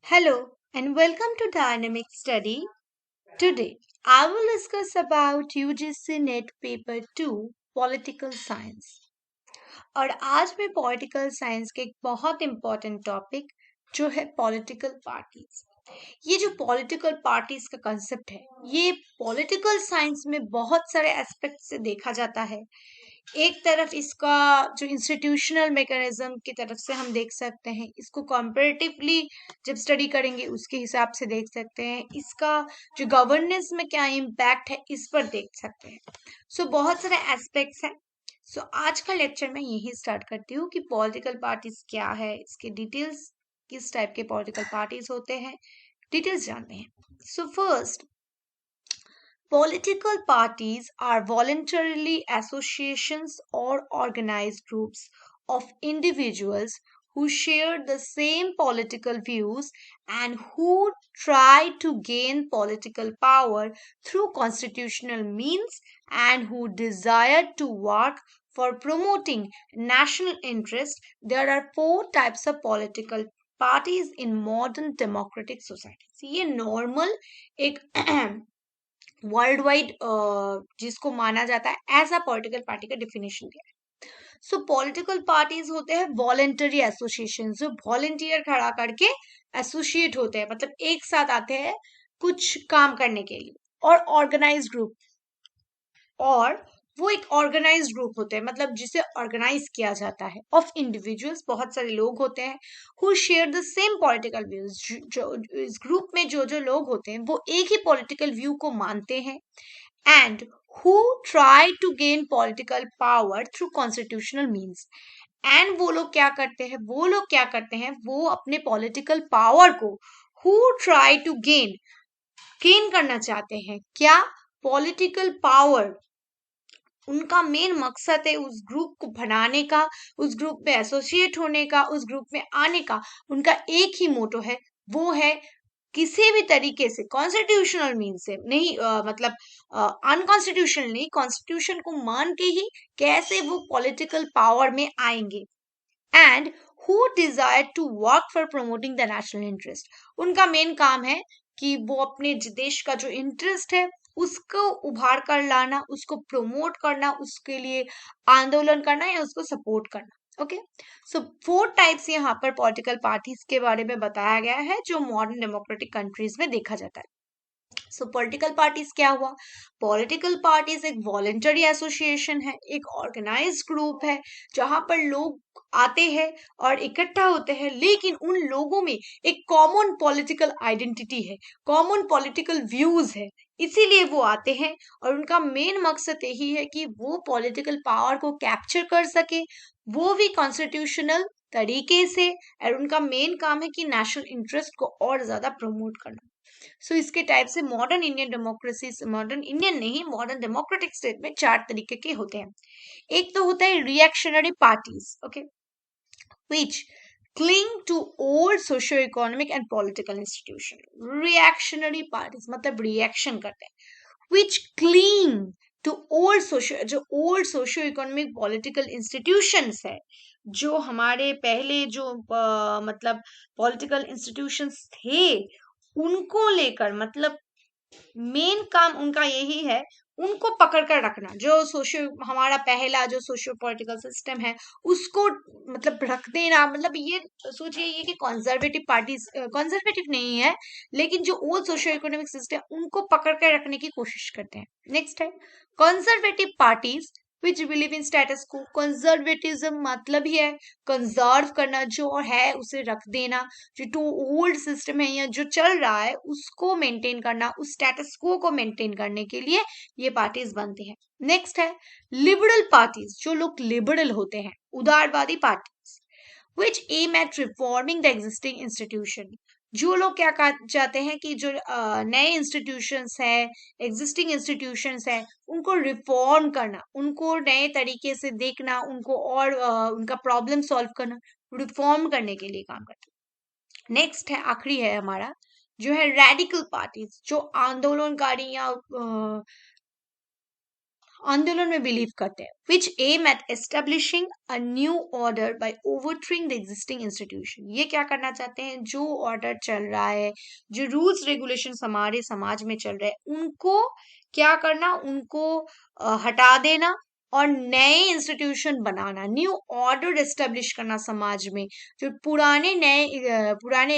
Hello and welcome to Dynamic Study. Today I will discuss about UGC NET Paper 2 Political Science. और आज मैं political science के एक बहुत इम्पोर्टेंट टॉपिक जो है पॉलिटिकल पार्टीज। ये जो पॉलिटिकल पार्टीज का कंसेप्ट है ये पॉलिटिकल साइंस में बहुत सारे एस्पेक्ट से देखा जाता है। एक तरफ इसका जो इंस्टीट्यूशनल मैकेनिज्म की तरफ से हम देख सकते हैं, इसको कंपैरेटिवली जब स्टडी करेंगे उसके हिसाब से देख सकते हैं, इसका जो गवर्नेंस में क्या इम्पैक्ट है इस पर देख सकते हैं। बहुत सारे एस्पेक्ट्स हैं। आज का लेक्चर मैं यही स्टार्ट करती हूँ कि पॉलिटिकल पार्टीज क्या है, इसके डिटेल्स, किस टाइप के पॉलिटिकल पार्टीज होते हैं, डिटेल्स जानते हैं। First, political parties are voluntarily associations or organized groups of individuals who share the same political views and who try to gain political power through constitutional means and who desire to work for promoting national interest. There are four types of political parties in modern democratic societies. ये normal एक world wide जिसको माना जाता है as a political party का definition दिया है। Political parties होते हैं वॉलेंटरी एसोसिएशन जो वॉलेंटियर खड़ा करके एसोसिएट होते हैं, मतलब एक साथ आते हैं कुछ काम करने के लिए। और ऑर्गेनाइज ग्रुप, और वो एक ऑर्गेनाइज्ड ग्रुप होते हैं, मतलब जिसे ऑर्गेनाइज किया जाता है, ऑफ इंडिविजुअल्स, बहुत सारे लोग होते हैं, who share the same political views. जो इस ग्रुप में जो जो लोग होते हैं वो एक ही पॉलिटिकल व्यू को मानते हैं, and who try to gain political power through constitutional means. And वो लोग क्या करते हैं, वो अपने पॉलिटिकल पावर को हु ट्राई टू गेन करना चाहते हैं। क्या? Political power. उनका मेन मकसद है उस ग्रुप को बनाने का, उस ग्रुप में एसोसिएट होने का, उस ग्रुप में आने का। उनका एक ही मोटो है, वो है किसी भी तरीके से कॉन्स्टिट्यूशनल मीन से नहीं, मतलब अनकॉन्स्टिट्यूशनल नहीं, कॉन्स्टिट्यूशन को मान के ही कैसे वो पॉलिटिकल पावर में आएंगे। And who desire to work for promoting the national interest. उनका मेन काम है कि वो अपने देश का जो इंटरेस्ट है उसको उभार कर लाना, उसको प्रमोट करना, उसके लिए आंदोलन करना या उसको सपोर्ट करना। ओके, फोर टाइप्स यहाँ पर पॉलिटिकल पार्टीज के बारे में बताया गया है जो मॉडर्न डेमोक्रेटिक कंट्रीज में देखा जाता है। पॉलिटिकल पार्टीज क्या हुआ? पॉलिटिकल पार्टीज एक वॉलेंटरी एसोसिएशन है, एक ऑर्गेनाइज ग्रुप है जहां पर लोग आते हैं और इकट्ठा होते हैं, लेकिन उन लोगों में एक कॉमन पॉलिटिकल आइडेंटिटी है, कॉमन पॉलिटिकल व्यूज है, इसीलिए वो आते हैं। और उनका मेन मकसद यही है कि वो पॉलिटिकल पावर को कैप्चर कर सके, वो भी कॉन्स्टिट्यूशनल तरीके से। और उनका मेन काम है कि नेशनल इंटरेस्ट को और ज्यादा प्रमोट करना। इसके टाइप से modern Indian democracy, modern Indian नहीं, मॉडर्न डेमोक्रेटिक स्टेट में चार तरीके के होते हैं। एक तो होता है reactionary parties, okay, which cling to old socio-economic and political institution. Reactionary parties मतलब रिएक्शन करते हैं, which cling to जो old socio-economic political institutions है, जो हमारे पहले जो मतलब political institutions थे उनको लेकर, मतलब मेन काम उनका यही है उनको पकड़ कर रखना। जो सोशियो हमारा पहला जो सोशियो पॉलिटिकल सिस्टम है उसको मतलब रख देना, मतलब ये सोचिए ये कि कंजर्वेटिव पार्टीज, कंजर्वेटिव नहीं है लेकिन जो ओल्ड सोशियो इकोनॉमिक सिस्टम उनको पकड़ कर रखने की कोशिश करते हैं। नेक्स्ट है conservative parties which believe in status को। कंजर्वेटिज्म मतलब ही है कंजर्व करना, जो है उसे रख देना, जो टू ओल्ड सिस्टम है या जो चल रहा है उसको मेंटेन करना, उस स्टेटस को मेंटेन करने के लिए ये पार्टीज बनती हैं। नेक्स्ट है लिबरल पार्टीज, जो लोग लिबरल होते हैं, उदारवादी parties which aim at reforming the existing institution। जो लोग क्या चाहते हैं कि जो नए इंस्टीट्यूशंस हैं, एग्जिस्टिंग इंस्टीट्यूशंस हैं, उनको रिफॉर्म करना, उनको नए तरीके से देखना, उनको और उनका प्रॉब्लम सॉल्व करना, रिफॉर्म करने के लिए काम करते हैं। नेक्स्ट है, आखिरी है हमारा जो है रेडिकल पार्टीज, जो आंदोलनकारी या आंदोलन में बिलीव करते हैं, which aim at establishing a new order by overthrowing the existing institution. ये क्या करना चाहते हैं, जो ऑर्डर चल रहा है, जो रूल्स रेगुलेशन हमारे समाज में चल रहे हैं, उनको क्या करना, उनको हटा देना और नए इंस्टीट्यूशन बनाना, न्यू ऑर्डर एस्टेब्लिश करना समाज में। जो पुराने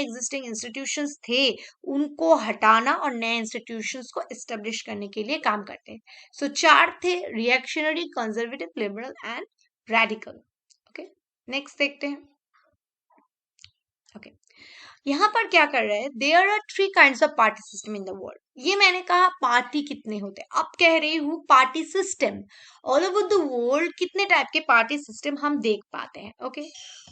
एग्जिस्टिंग इंस्टीट्यूशंस थे उनको हटाना और नए इंस्टीट्यूशंस को एस्टेब्लिश करने के लिए काम करते हैं। सो चार थे, reactionary, conservative, liberal and radical. Okay, next देखते हैं। ओके, यहाँ पर क्या कर रहे हैं, there are 3 kinds of party system in the world. ये मैंने कहा पार्टी कितने होते हैं, अब कह रही हूँ party system. All over the world कितने टाइप के पार्टी सिस्टम हम देख पाते हैं। ओके,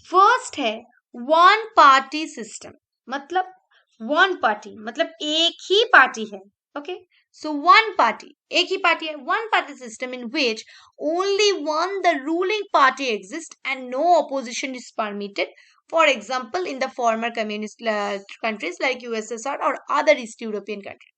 फर्स्ट है वन पार्टी सिस्टम, मतलब वन पार्टी मतलब एक ही पार्टी है। ओके, सो वन पार्टी, एक ही पार्टी है। One party system in which only one the ruling party exist and no opposition is permitted. For example, in the former communist countries like USSR और other East European countries,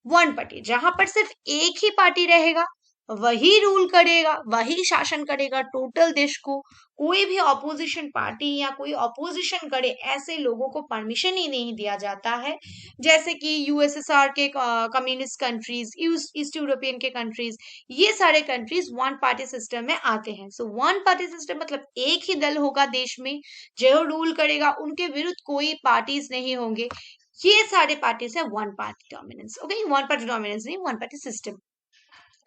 one party, जहां पर सिर्फ एक ही party रहेगा, वही rule करेगा, वही शासन करेगा टोटल देश को। कोई भी ऑपोजिशन पार्टी या कोई ऑपोजिशन करे ऐसे लोगों को परमिशन ही नहीं दिया जाता है। जैसे कि यूएसएसआर के कम्युनिस्ट कंट्रीज, ईस्ट यूरोपियन के कंट्रीज, ये सारे कंट्रीज वन पार्टी सिस्टम में आते हैं। सो वन पार्टी सिस्टम मतलब एक ही दल होगा देश में जो रूल करेगा, उनके विरुद्ध कोई पार्टीज नहीं होंगे। ये सारे पार्टीज है one party dominance. Okay, one party dominance नहीं, वन पार्टी सिस्टम।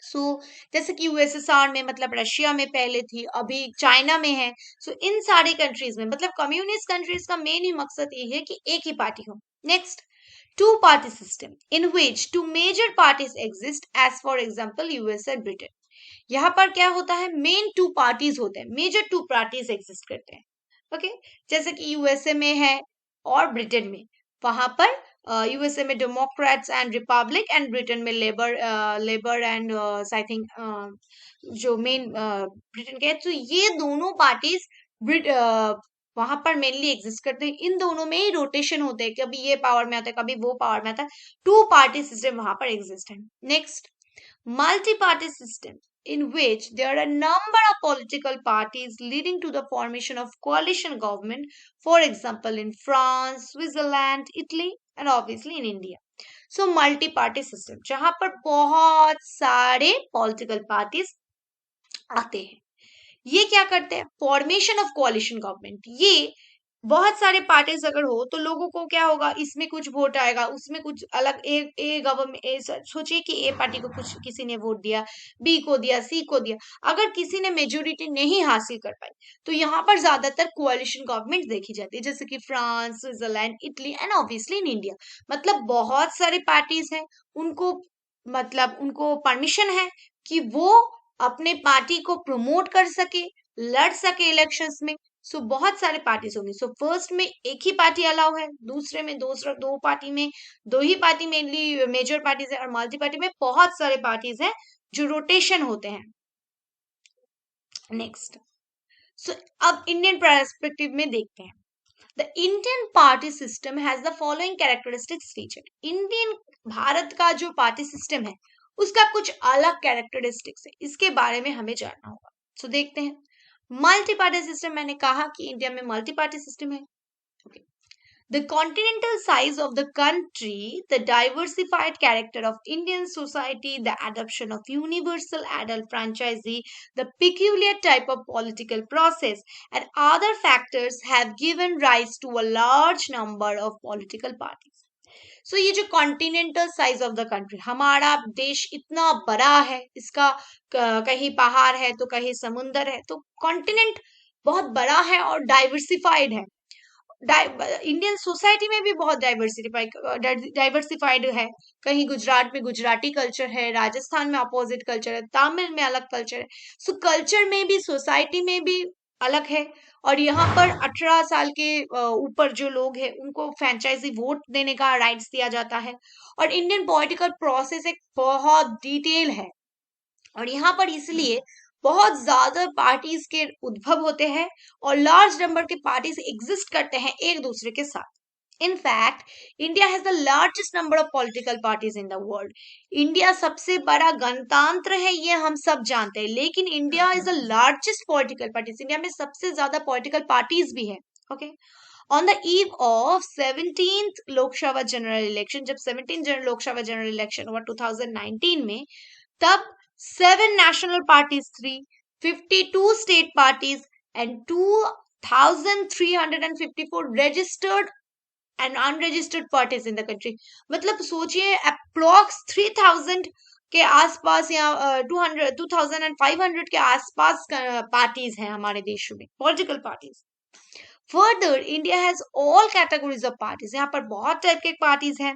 सो जैसे कि यूएसएसआर में, मतलब रशिया में पहले थी, अभी चाइना में है। सो इन सारे कंट्रीज में, मतलब कम्युनिस्ट कंट्रीज का मेन ही मकसद ये है कि एक ही पार्टी हो। Next, two party system in which two major parties exist, as for example US and Britain. यहाँ पर क्या होता है, मेन टू पार्टीज होते हैं, मेजर टू पार्टीज एग्जिस्ट करते हैं। ओके, जैसे कि यूएसए में है और ब्रिटेन में, वहां पर यूएसए में Democrats and Republic, and Britain में लेबर एंड आई थिंक जो मेन ब्रिटेन के, तो ये दोनों पार्टीज वहां पर मेनली एग्जिस्ट करते हैं। इन दोनों में ही रोटेशन होते हैं, कभी ये पावर में आता है, कभी वो पावर में आता है। टू पार्टी सिस्टम वहां पर एग्जिस्ट है। Next, multi-party system in which there are a number of political parties leading to the formation of coalition government, for example in France, Switzerland, Italy and obviously in India. So multi-party system जहां पर बहुत सारे political parties आते हैं। ये क्या करते हैं, फॉर्मेशन ऑफ कोalition गवर्नमेंट। ये बहुत सारे पार्टीज अगर हो तो लोगों को क्या होगा, इसमें कुछ वोट आएगा, उसमें कुछ अलग, ए गवर्नमेंट, सोचिए कि ए पार्टी को कुछ किसी ने वोट दिया, बी को दिया, सी को दिया। अगर किसी ने मेजोरिटी नहीं हासिल कर पाई तो यहाँ पर ज्यादातर कोalition गवर्नमेंट देखी जाती है, जैसे कि France, Switzerland, Italy and obviously in India. मतलब बहुत सारे पार्टीज हैं, उनको मतलब उनको परमिशन है कि वो अपने पार्टी को प्रमोट कर सके, लड़ सके इलेक्शंस में। सो बहुत सारे पार्टीज होंगे। सो फर्स्ट में एक ही पार्टी अलाउ है, दूसरे में दो पार्टी में, दो ही पार्टी मेनली मेजर पार्टीज है, और मल्टी पार्टी में बहुत सारे पार्टीज हैं जो रोटेशन होते हैं। नेक्स्ट, सो अब इंडियन पर्सपेक्टिव में देखते हैं। The Indian party system has the following characteristics feature. Indian, Bharat का जो पार्टी सिस्टम है उसका कुछ अलग कैरेक्टरिस्टिक्स है, इसके बारे में हमें जानना होगा। सो देखते हैं। मल्टी पार्टी सिस्टम, मैंने कहा कि इंडिया में मल्टी पार्टी सिस्टम है। okay. The continental size of the country, the diversified character of Indian society, the adoption of universal adult franchisee, the peculiar type of political process, and other factors have given rise to a large number of political parties. So ये जो continental size of the country, हमारा देश इतना बड़ा है, इसका कहीं पहाड़ है तो कहीं समुंदर है, तो कॉन्टिनेंट बहुत बड़ा है और डाइवर्सिफाइड है। इंडियन सोसाइटी में भी बहुत डाइवर्सिफाइड है। कहीं गुजरात में गुजराती कल्चर है, राजस्थान में अपोजिट कल्चर है, तमिल में अलग कल्चर है। सो कल्चर में भी, सोसाइटी में भी अलग है। और यहाँ पर 18 साल के ऊपर जो लोग हैं उनको फ्रेंचाइजी वोट देने का राइट्स दिया जाता है। और इंडियन पॉलिटिकल प्रोसेस एक बहुत डिटेल है, और यहाँ पर इसलिए बहुत ज्यादा पार्टीज के उद्भव होते हैं और लार्ज नंबर के पार्टीज एग्जिस्ट करते हैं एक दूसरे के साथ। In fact, India has the largest number of political parties in the world. India सबसे बड़ा गणतंत्र है, ये हम सब जानते हैं, लेकिन India is the largest political parties, India में सबसे ज्यादा पॉलिटिकल पार्टीज भी है. Okay. On the eve of 17th Lok Sabha general election, जब 17th Lok Sabha general election हुआ 2019 में, तब 7 national parties थी, 52 state parties and 2354 registered and unregistered parties in the country. मतलब सोचिए अप्रोक्स 3000 के आसपास या 2500 के आसपास पार्टीज हैं हमारे देश में, political parties. Further India has all categories of parties, यहाँ पर बहुत टाइप के पार्टीज हैं.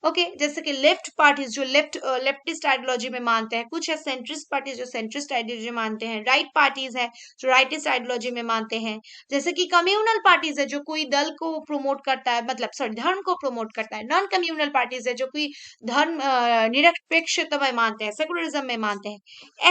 ओके, जैसे कि लेफ्ट पार्टीज जो लेफ्टिस्ट आइडियोलॉजी में मानते हैं, कुछ है सेंट्रिस्ट पार्टीज जो सेंट्रिस्ट आइडियोलॉजी मानते हैं, राइट पार्टीज है जो राइटिस्ट आइडियोलॉजी में मानते हैं, जैसे कि कम्युनल पार्टीज है जो कोई दल को प्रमोट करता है, मतलब सॉरी धर्म को प्रमोट करता है, नॉन कम्युनल पार्टीज है जो कोई धर्म निरपेक्षता में मानते हैं, सेकुलरिज्म में मानते हैं,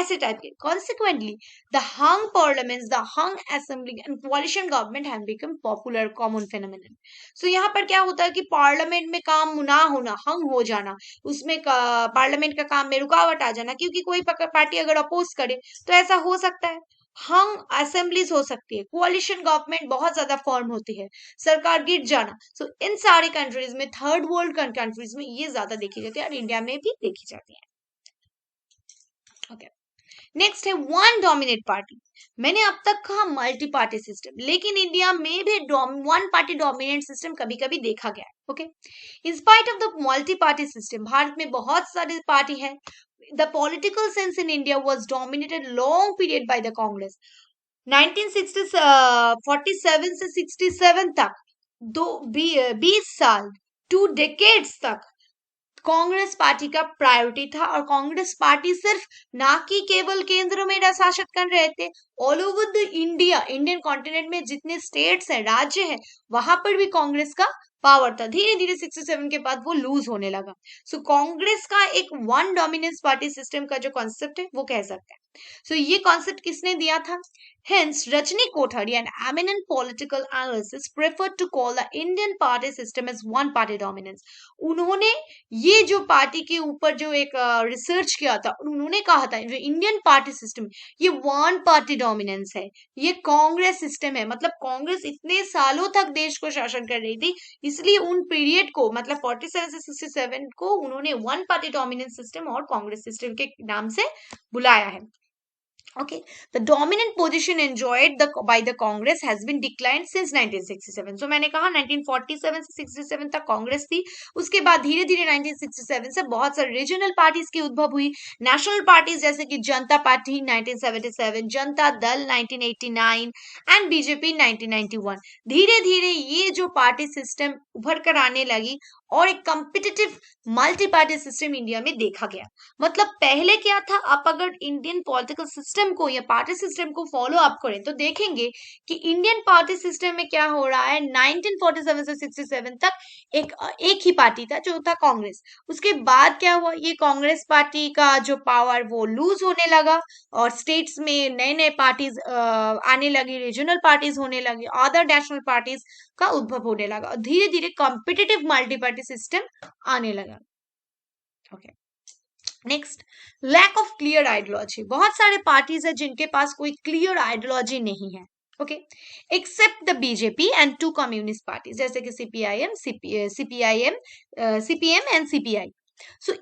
ऐसे टाइप के. Consequently the hung parliaments, the hung assembly and coalition government have become popular common phenomenon. So यहाँ पर क्या होता है कि पार्लियामेंट में काम ना होना, हंग हो जाना, उसमें पार्लियामेंट का काम में रुकावट आ जाना, क्योंकि कोई पार्टी अगर अपोज करे तो ऐसा हो सकता है. हंग असेंबलीज हो सकती है, कोalition गवर्नमेंट बहुत ज्यादा फॉर्म होती है, सरकार गिर जाना. सो इन सारी कंट्रीज में, थर्ड वर्ल्ड कंट्रीज में ये ज्यादा देखी जाती है और इंडिया में भी देखी जाती है. ओके. नेक्स्ट है वन डोमिनेट पार्टी. मैंने अब तक कहा मल्टी पार्टी सिस्टम, लेकिन इंडिया में भी वन पार्टी डोमिनेट सिस्टम कभी कभी देखा गया. Okay. In spite of the multi party system, Bharat में बहुत सारी पार्टी है. The political sense in India was dominated long period by the Congress. 1947 से 67 तक, 20 साल, 2 decades तक कांग्रेस पार्टी का प्रायोरिटी था, और कांग्रेस पार्टी सिर्फ ना कि केवल केंद्र में शासित कर रहे थे, all over the India, Indian continent में जितने स्टेट्स हैं, राज्य हैं, वहां पर भी कांग्रेस का पावर था. धीरे धीरे 67 के बाद वो लूज होने लगा. सो कांग्रेस का एक वन डोमिनेंस पार्टी सिस्टम का जो कॉन्सेप्ट है वो कह सकते हैं. सो ये कॉन्सेप्ट किसने दिया था? Hence, Rajni Kothari, an eminent political analyst, preferred to call the Indian party system as one-party dominance. उन्होंने ये जो पार्टी के ऊपर जो एक रिसर्च किया था, उन्होंने कहा था जो इंडियन पार्टी सिस्टम, ये वन पार्टी डोमिनेंस है, ये कांग्रेस सिस्टम है. मतलब कांग्रेस इतने सालों तक देश को शासन कर रही थी, इसलिए उन पीरियड को, मतलब 47 से 67 को उन्होंने वन पार्टी डोमिनेंस सिस्टम और कांग्रेस सिस्टम के नाम से बुलाया है. Okay, the dominant position enjoyed by the Congress has been declined since 1967. So मैंने कहा 1947 से 67 तक कांग्रेस थी, उसके बाद धीरे धीरे 1967 से बहुत सारे रीजनल पार्टीज की उद्भव हुई. नेशनल पार्टीज जैसे कि जनता party 1977, Janata Dal 1989 and BJP 1991. धीरे धीरे ये जो पार्टी सिस्टम उभर कर आने लगी और एक competitive multi party system India में देखा गया. मतलब पहले क्या था, आप अगर इंडियन पॉलिटिकल सिस्टम को या पार्टी सिस्टम को फॉलो अप करें तो देखेंगे कि इंडियन पार्टी सिस्टम में क्या हो रहा है. 1947 से 67 तक एक ही पार्टी था जो था कांग्रेस. उसके बाद क्या हुआ, ये कांग्रेस पार्टी का जो पावर वो लूज होने लगा और स्टेट्स में नए नए पार्टीज आने लगी, रीजनल पार्टीज होने लगी, अदर नेशनल पार्टीज का उद्भव होने लगा, धीरे धीरे कॉम्पिटिटिव मल्टी पार्टी सिस्टम आने लगा. Okay. Next, lack of clear ideology. बहुत सारे पार्टीज है जिनके पास कोई क्लियर आइडियोलॉजी नहीं है. Okay, except the BJP and 2 communist parties जैसे कि CPIM, CPM and CPI. So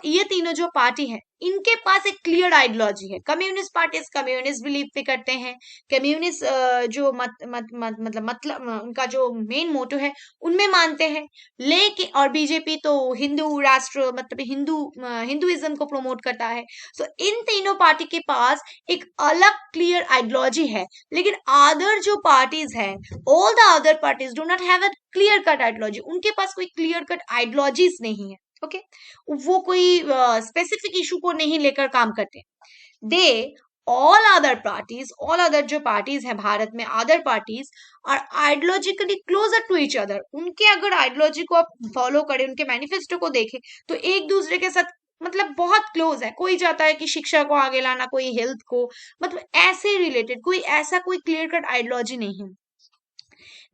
ये तीनों जो पार्टी है, इनके पास एक क्लियर आइडियोलॉजी है. कम्युनिस्ट पार्टीज कम्युनिस्ट बिलीव पे करते हैं, कम्युनिस्ट जो मतलब उनका जो मेन मोटो है उनमें मानते हैं. लेकिन और बीजेपी तो हिंदू राष्ट्र, मतलब हिंदुइज्म को प्रमोट करता है. सो इन तीनों पार्टी के पास एक अलग क्लियर आइडियोलॉजी है. लेकिन अदर जो पार्टीज है, all the other parties do not have a clear cut ideology. उनके पास कोई क्लियर कट आइडियोलॉजीज नहीं है. ओके, वो कोई स्पेसिफिक इशू को नहीं लेकर काम करते. दे ऑल अदर जो पार्टीज है भारत में, other parties are ideologically closer to each other. उनके अगर आइडियोलॉजी को आप फॉलो करें, उनके मैनिफेस्टो को देखें तो एक दूसरे के साथ मतलब बहुत क्लोज है. कोई चाहता है कि शिक्षा को आगे लाना, कोई हेल्थ को, मतलब ऐसे रिलेटेड कोई क्लियर कट आइडियोलॉजी नहीं है.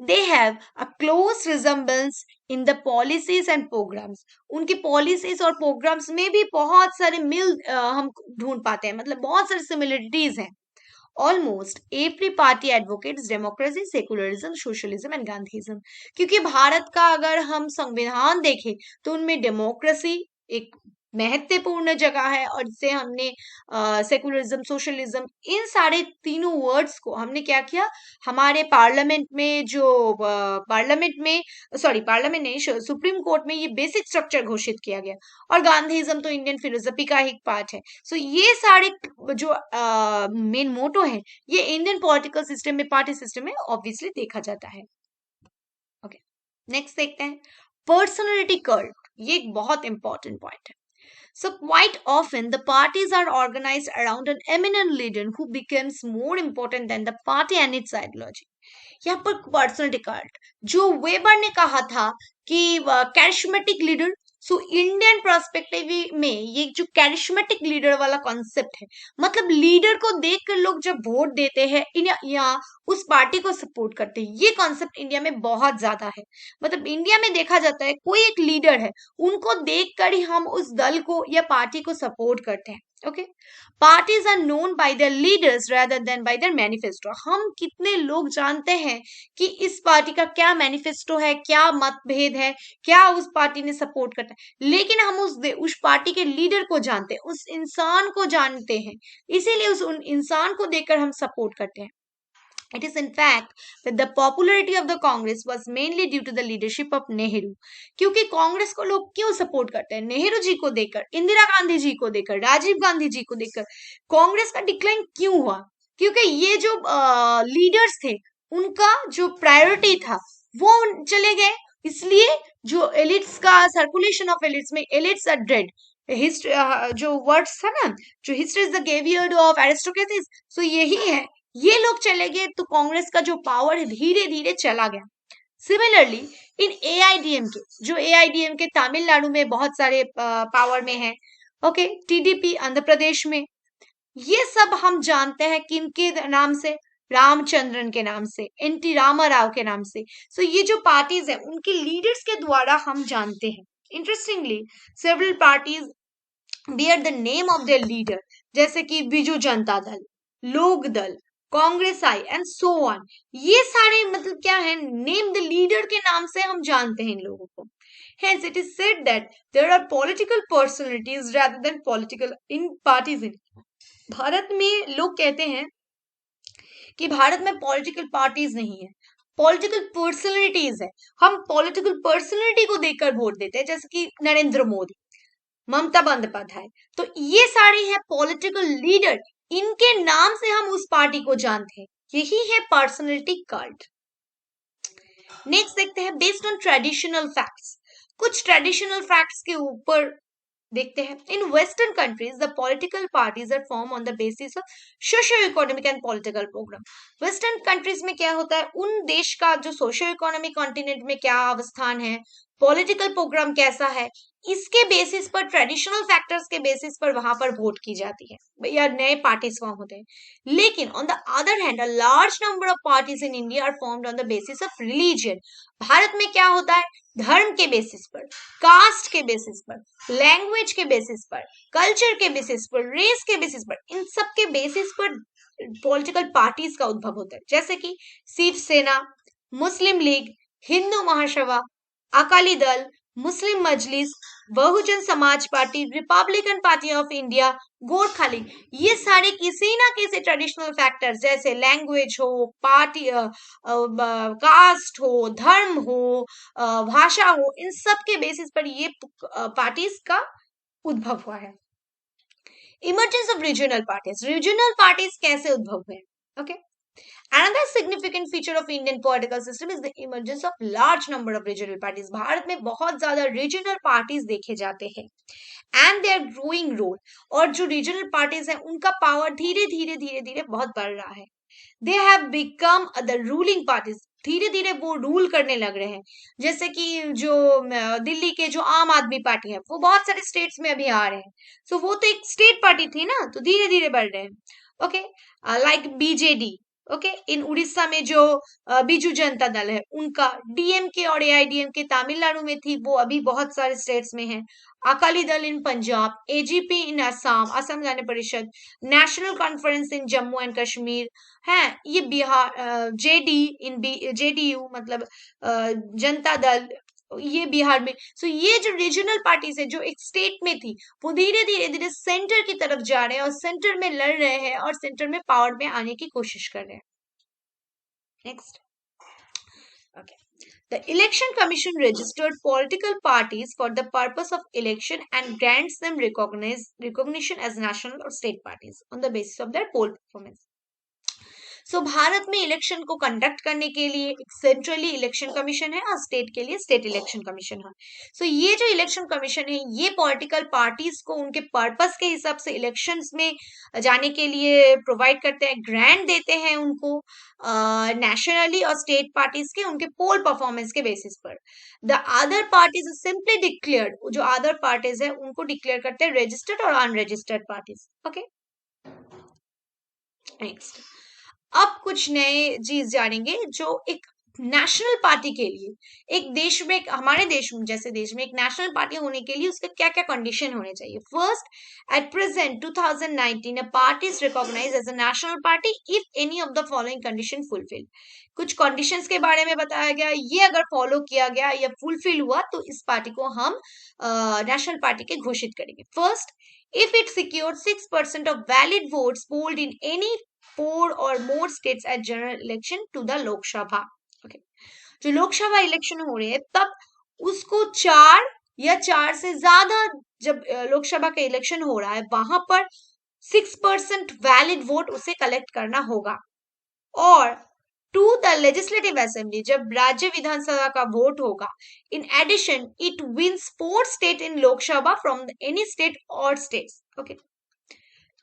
They have a close resemblance in the policies and programs. उनकी पॉलिसीज और प्रोग्राम्स में भी बहुत सारे हम ढूंढ पाते हैं, मतलब बहुत सारी सिमिलरिटीज हैं। Almost every party advocates democracy, secularism, socialism and Gandhism. क्योंकि भारत का अगर हम संविधान देखें तो उनमें डेमोक्रेसी एक महत्वपूर्ण जगह है, और जिसे हमने सेकुलरिज्म, सोशलिज्म, इन सारे तीनों वर्ड्स को हमने क्या किया, हमारे पार्लियामेंट में जो पार्लियामेंट में सॉरी पार्लियामेंट नहीं, सुप्रीम कोर्ट में ये बेसिक स्ट्रक्चर घोषित किया गया। और गांधीज्म तो इंडियन फिलोसफी का एक पार्ट है। सो ये सारे जो मेन मोटो है, ये इंडियन पॉलिटिकल सिस्टम में, पार्टी सिस्टम में ऑब्वियसली देखा जाता है। ओके, नेक्स्ट देखते हैं पर्सनालिटी कल्ट। ये एक बहुत इंपॉर्टेंट पॉइंट है। So quite often the parties are organized around an eminent leader who becomes more important than the party and its ideology. यहाँ पर पर्सनालिटी कार्ड, जो वेबर ने कहा था कि charismatic leader, so Indian perspective में ये जो कैरिस्मेटिक लीडर वाला कॉन्सेप्ट है, मतलब लीडर को देखकर लोग जब वोट देते हैं या उस पार्टी को सपोर्ट करते हैं, ये कॉन्सेप्ट इंडिया में बहुत ज्यादा है। मतलब इंडिया में देखा जाता है कोई एक लीडर है, उनको देखकर ही हम उस दल को या पार्टी को सपोर्ट करते हैं। Okay, parties are known by their leaders rather than by their manifesto. हम कितने लोग जानते हैं कि इस पार्टी का क्या मैनिफेस्टो है, क्या मतभेद है, क्या उस पार्टी ने सपोर्ट करता है, लेकिन हम उस पार्टी के लीडर को जानते हैं, उस इंसान को जानते हैं, इसीलिए उस इंसान को देखकर हम सपोर्ट करते हैं। It is in fact that the popularity of the Congress was mainly due to the leadership of Nehru. क्योंकि कांग्रेस को लोग क्यों सपोर्ट करते हैं? नेहरू जी को देखकर, इंदिरा गांधी जी को देखकर, राजीव गांधी जी को देखकर कांग्रेस का डिक्लाइन क्यों हुआ? क्योंकि ये जो लीडर्स थे, उनका जो प्रायोरिटी था वो चले गए, इसलिए जो एलिट्स का सर्कुलेशन ऑफ एलिट्स में, एलिट्स आर डेड। हिस्ट्री जो वर्ड्स था ना, जो history is the graveyard of aristocracies, so यही है, ये लोग चले गए तो कांग्रेस का जो पावर है धीरे धीरे चला गया। सिमिलरली इन एआईडीएमके, जो एआईडीएमके तमिलनाडु में बहुत सारे पावर में है, ओके, टीडीपी आंध्र प्रदेश में, ये सब हम जानते हैं किनके नाम से, रामचंद्रन के नाम से, एनटी रामाराव के नाम से। सो ये जो पार्टीज है उनके लीडर्स के द्वारा हम जानते हैं। Interestingly several parties bear the name of their leader, जैसे कि बिजू जनता दल, लोक दल, कांग्रेस आई एंड सो ऑन। ये सारे मतलब क्या है, नेम द लीडर के नाम से हम जानते हैं इन लोगों को। Hence it is said that there are political personalities rather than political in parties in Bharat में। लोग कहते हैं कि भारत में पॉलिटिकल पार्टीज नहीं है, पॉलिटिकल पर्सनालिटीज है। हम पॉलिटिकल पर्सनालिटी को देखकर वोट देते हैं, जैसे कि नरेंद्र मोदी, ममता बंदोपाध्याय, तो ये सारे हैं पॉलिटिकल लीडर, इनके नाम से हम उस पार्टी को जानते हैं। यही है पर्सनालिटी कल्ट। नेक्स्ट देखते हैं बेस्ड ऑन ट्रेडिशनल फैक्ट्स। कुछ ट्रेडिशनल फैक्ट्स के ऊपर देखते हैं। In western countries the political parties are form on the basis of socio economic and political program. Western countries में क्या होता है, उन देश का जो सोशियो इकोनॉमिक कॉन्टिनेंट में क्या अवस्थान है, पॉलिटिकल प्रोग्राम कैसा है, इसके बेसिस पर, ट्रेडिशनल फैक्टर्स के बेसिस पर वहां पर वोट की जाती है या नए पार्टीज फॉर्म होते हैं। लेकिन on the other hand a large number of parties in India are formed on the basis of religion. Bharat में क्या होता है, धर्म के बेसिस पर, कास्ट के बेसिस पर, लैंग्वेज के बेसिस पर, कल्चर के बेसिस पर, रेस के बेसिस पर, इन सब के बेसिस पर पॉलिटिकल पार्टीज का उद्भव होता है। जैसे कि शिवसेना, मुस्लिम league, Hindu Mahasabha, Akali Dal, Muslim Majlis, Bahujan Samaj party, Republican party of India, Gorkha league, ये सारे किसी ना किसी ट्रेडिशनल फैक्टर्स जैसे लैंग्वेज हो, पार्टी कास्ट हो, धर्म हो, भाषा हो, इन सब के बेसिस पर ये पार्टीज का उद्भव हुआ है। Emergence of regional parties, regional parties कैसे उद्भव हुए? Okay, Another significant feature of Indian political system is the emergence of large number of regional parties. Bharat में बहुत ज्यादा regional parties देखे जाते हैं and their growing role, और जो regional parties हैं उनका power धीरे धीरे धीरे धीरे बहुत बढ़ रहा है। They have become the ruling parties. धीरे धीरे वो रूल करने लग रहे हैं। जैसे कि जो दिल्ली के जो आम आदमी पार्टी है वो बहुत सारे स्टेट्स में अभी आ रहे हैं। सो वो तो एक स्टेट पार्टी थी ना, तो धीरे धीरे बढ़ रहे हैं। Okay, like BJD, okay. In Orissa में जो बीजू जनता दल है उनका, डीएमके और एआईडीएमके तमिलनाडु में थी, वो अभी बहुत सारे स्टेट्स में है। अकाली दल इन Punjab, AGP in Assam, Assam Gana Parishad, national conference in Jammu and Kashmir है, ये बिहार, जेडी इन जेडीयू मतलब जनता दल, ये बिहार में। सो ये जो रीजनल पार्टीज है जो एक स्टेट में थी, वो धीरे धीरे धीरे सेंटर की तरफ जा रहे हैं और सेंटर में लड़ रहे हैं और सेंटर में पावर में आने की कोशिश कर रहे हैं। Next, okay. The Election Commission registered political parties for the purpose of election and grants them recognition as national or state parties on the basis of their poll performance. सो भारत में election को conduct करने के लिए एक centrally election commission है और state के लिए स्टेट इलेक्शन कमीशन है। सो ये जो इलेक्शन कमीशन है ये पॉलिटिकल पार्टीज को उनके पर्पस के हिसाब से इलेक्शंस में जाने के लिए प्रोवाइड करते हैं, ग्रांट देते हैं उनको नेशनली और स्टेट पार्टीज के उनके पोल परफॉर्मेंस के बेसिस पर। The other parties simply declared, जो अदर पार्टीज है उनको डिक्लेयर करते हैं रजिस्टर्ड और अनरजिस्टर्ड पार्टीज। ओके, नेक्स्ट, अब कुछ नए चीज जानेंगे जो एक नेशनल पार्टी के लिए, एक देश में, हमारे देश में जैसे देश में एक नेशनल पार्टी होने के लिए उसके क्या क्या कंडीशन होने चाहिए। First, at present 2019 a party is recognized as a national party if any of the following condition fulfil. कुछ कंडीशंस के बारे में बताया गया, ये अगर फॉलो किया गया या फुलफिल हुआ तो इस पार्टी को हम नेशनल पार्टी के घोषित करेंगे। First, if it secured 6% of valid votes polled in any 4 or more states at general election to the Lok Sabha. Okay. जो लोकसभा इलेक्शन हो रहे हैं तब उसको 4 या 4 से ज्यादा, जब लोकसभा का इलेक्शन हो रहा है वहां पर 6% वैलिड वोट उसे कलेक्ट करना होगा। और टू द लेजिस्लेटिव असेंबली, जब राज्य विधानसभा का वोट होगा, in addition it wins 4 state in Lok Sabha from any state और स्टेट्स। ओके,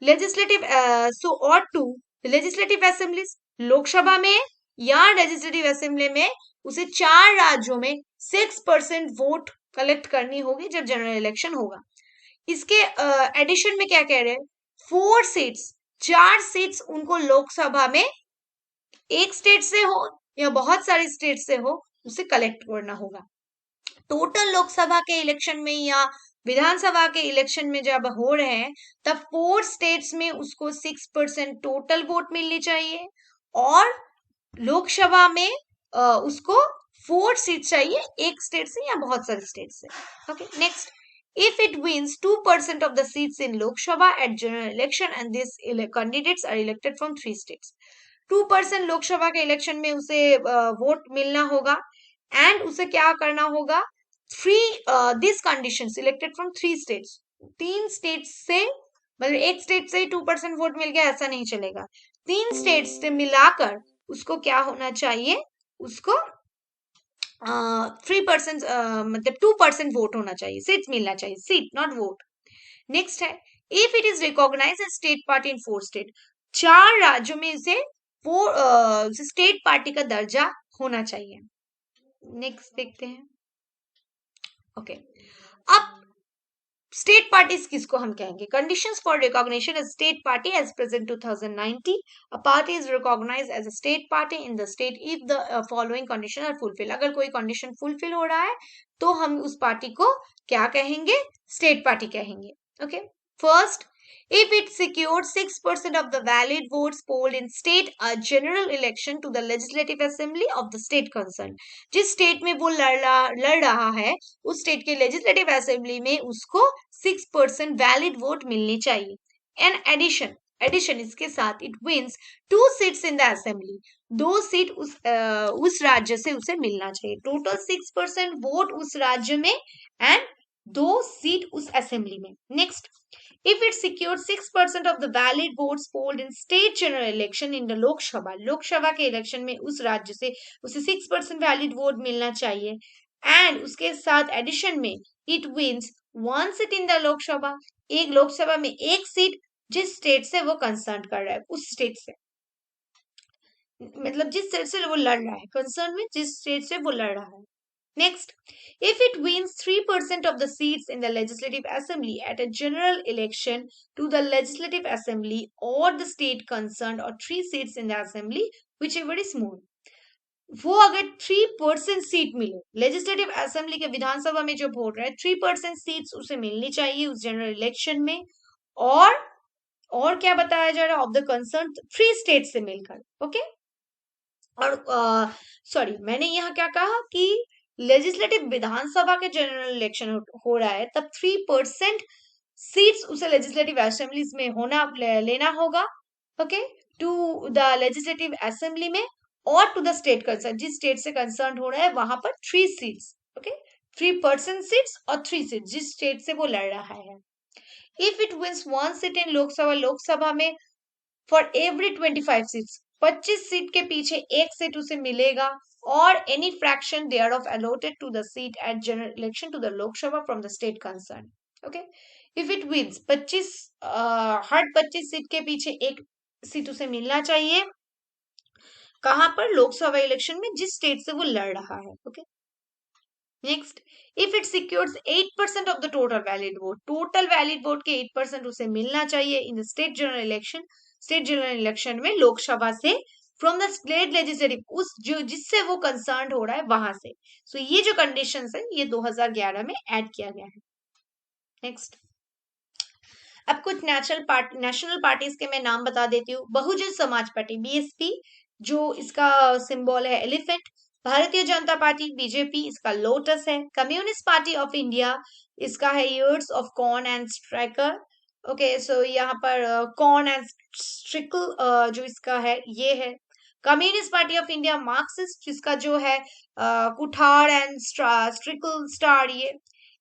लेजिस्लेटिव सो और टू लेजिस्लेटिव असेंबलीज, लोकसभा में या लेजिस्लेटिव असेंबली में उसे 4 राज्यों में 6% वोट कलेक्ट करनी होगी जब जनरल इलेक्शन होगा। इसके एडिशन में क्या कह रहे हैं, 4 सीट्स, 4 सीट्स उनको लोकसभा में एक स्टेट से हो या बहुत सारे स्टेट से हो उसे कलेक्ट करना होगा। टोटल लोकसभा के इलेक्शन में या विधानसभा के इलेक्शन में जब हो रहे हैं तब 4 स्टेट्स में उसको 6% टोटल वोट मिलनी चाहिए और लोकसभा में उसको 4 सीट चाहिए, एक स्टेट से या बहुत सारे स्टेट से। Okay, next, if it wins 2% of the seats in Lok Sabha at general election and these candidates are elected from 3 states, 2% Lok Sabha के इलेक्शन में उसे वोट मिलना होगा एंड उसे क्या करना होगा, three this condition selected from 3 states, 3 states से, मतलब एक स्टेट से ही 2% वोट मिल गया ऐसा नहीं चलेगा, 3 स्टेट्स से मिलाकर उसको क्या होना चाहिए, उसको 3% मतलब 2% वोट होना चाहिए, सीट मिलना चाहिए, सीट नॉट वोट। नेक्स्ट है, if it is recognize as state party in 4 state, 4 राज्यों में इसे स्टेट पार्टी का दर्जा होना चाहिए। नेक्स्ट देखते हैं। ओके, अब स्टेट पार्टीज किसको हम कहेंगे, conditions for recognition as state party as present 2090, a party is recognized as a state party in the state if the following condition are fulfil. अगर कोई कंडीशन फुलफिल हो रहा है तो हम उस पार्टी को क्या कहेंगे, स्टेट पार्टी कहेंगे। Okay, first, if it secured 6% of the valid votes polled in state a general election to the legislative assembly of the state concerned, जिस स्टेट में वो लड़ रहा है उस स्टेट के लेजिस्लेटिव असेंबली में उसको 6% वैलिड वोट मिलनी चाहिए। एंड एडिशन इसके साथ it wins 2 seats in the assembly, 2 seat उस राज्य से उसे मिलना चाहिए, टोटल 6% वोट उस राज्य में एंड 2 सीट उस असेंबली में। Next, if it secured 6% of the valid votes polled in state general election in the Lok Sabha, Lok Sabha के इलेक्शन में उस राज्य से उसे 6% वैलिड वोट मिलना चाहिए एंड उसके साथ एडिशन में it wins 1 seat in the Lok Sabha, एक लोकसभा में एक सीट जिस स्टेट से वो कंसर्न कर रहा है, उस स्टेट से, मतलब जिस स्टेट से वो लड़ रहा है, कंसर्न में जिस स्टेट से वो लड़ रहा है। Next, if it wins 3% of the seats in the Legislative Assembly at a general election to the Legislative Assembly or the state concerned, or 3 seats in the Assembly, whichever is more, वो अगर 3% seat मिले, legislative assembly के विधानसभा में जो vote रहा है 3% seats उसे मिलनी चाहिए उस जनरल इलेक्शन में, और और क्या बताया जा रहा है, ऑफ द कंसर्न 3 स्टेट से मिलकर, ओके। और सॉरी, मैंने यहाँ क्या कहा कि लेजिस्लेटिव विधानसभा के जनरल इलेक्शन हो रहा है, तब 3% सीट्स उसे लेजिस्लेटिव असेंबलीज में लेना होगा, okay, to the legislative assembly में, और टू द स्टेट कंसर्न, जिस स्टेट से कंसर्न हो रहा है वहां पर 3 सीट्स, ओके, 3% सीट्स और 3 सीट्स जिस स्टेट से वो लड़ रहा है। इफ इट विंस 1 सीट इन लोकसभा, लोकसभा में फॉर एवरी 25 सीट्स, 25 सीट के पीछे 1 सीट उसे मिलेगा, और any fraction thereof allotted to the seat at general election to the Lok Sabha from the state concern, okay. If it wins 25, हर 25 सीट के पीछे 1 seat उसे मिलना चाहिए, कहां पर, लोकसभा इलेक्शन में जिस स्टेट से वो लड़ रहा है, okay. Next, if it secures 8% of the total valid vote के 8% उसे मिलना चाहिए इन द स्टेट जनरल इलेक्शन में, लोकसभा से, फ्रॉम द स्टेट लेजिस्लेटिव, उस जो जिससे वो कंसर्न हो रहा है वहां से। सो ये जो कंडीशंस है ये 2011 में ऐड किया गया है। नेक्स्ट, अब कुछ नेशनल पार्टीज के मैं नाम बता देती हूँ। बहुजन समाज पार्टी बीएसपी, जो इसका सिंबल है elephant. Bharatiya Janata Party BJP, इसका लोटस है। कम्युनिस्ट पार्टी ऑफ इंडिया, इसका है ears of corn and striker, okay. So यहाँ पर कॉर्न एंड स्ट्रिकल जो इसका है ये है। Communist Party of India Marxist, जिसका जो है कुठार एंड स्ट्रिकल स्टार, ये।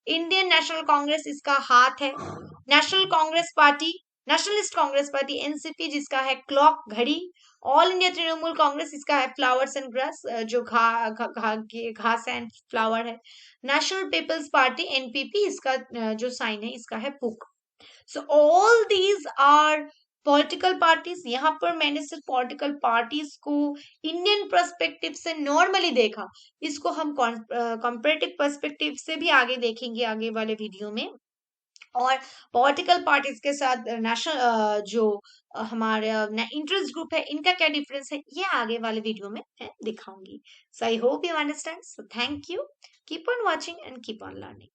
इंडियन नेशनल कांग्रेस, इसका हाथ है। National Congress party, nationalist Congress party NCP, जिसका है क्लॉक, घड़ी। ऑल इंडिया तृणमूल कांग्रेस, इसका है फ्लावर्स एंड ग्रास, जो घास एंड फ्लावर है। नेशनल पीपल्स पार्टी एनपीपी, इसका जो साइन है इसका है पुक। So all these are political parties. यहाँ पर मैंने सिर्फ पॉलिटिकल पार्टीज को इंडियन पर्सपेक्टिव से नॉर्मली देखा, इसको हम कंपैरेटिव पर्सपेक्टिव से भी आगे देखेंगे आगे वाले वीडियो में। और पॉलिटिकल पार्टीज के साथ नेशनल जो हमारे इंटरेस्ट ग्रुप है, इनका क्या डिफरेंस है, ये आगे वाले वीडियो में मैं दिखाऊंगी। So I hope you understand. So thank you, keep on watching and keep on learning.